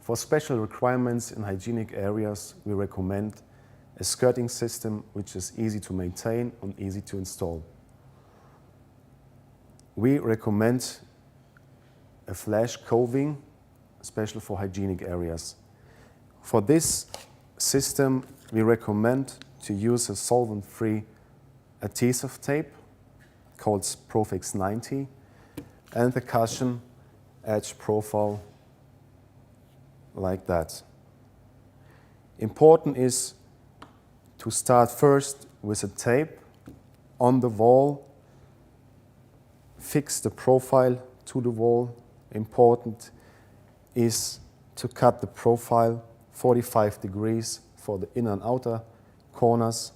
For special requirements in hygienic areas, we recommend a skirting system which is easy to maintain and easy to install. We recommend a flash coving, especially for hygienic areas. For this system, we recommend to use a solvent-free adhesive tape called Profix 90 and the cushion edge profile like that. Important is to start first with a tape on the wall, fix the profile to the wall. Important is to cut the profile 45 degrees for the inner and outer corners,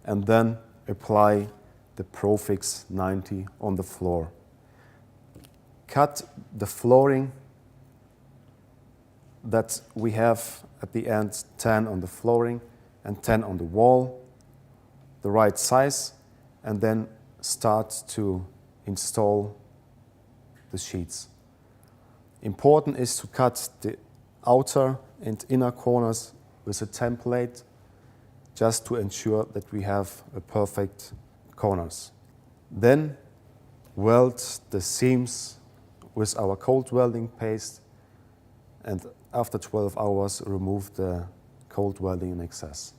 and then apply the Profix 90 on the floor. Cut the flooring that we have at the end, 10 on the flooring and 10 on the wall, the right size, and then start to install the sheets. Important is to cut the outer and inner corners with a template just to ensure that we have a perfect corners. Then weld the seams with our cold welding paste, and after 12 hours remove the cold welding in excess.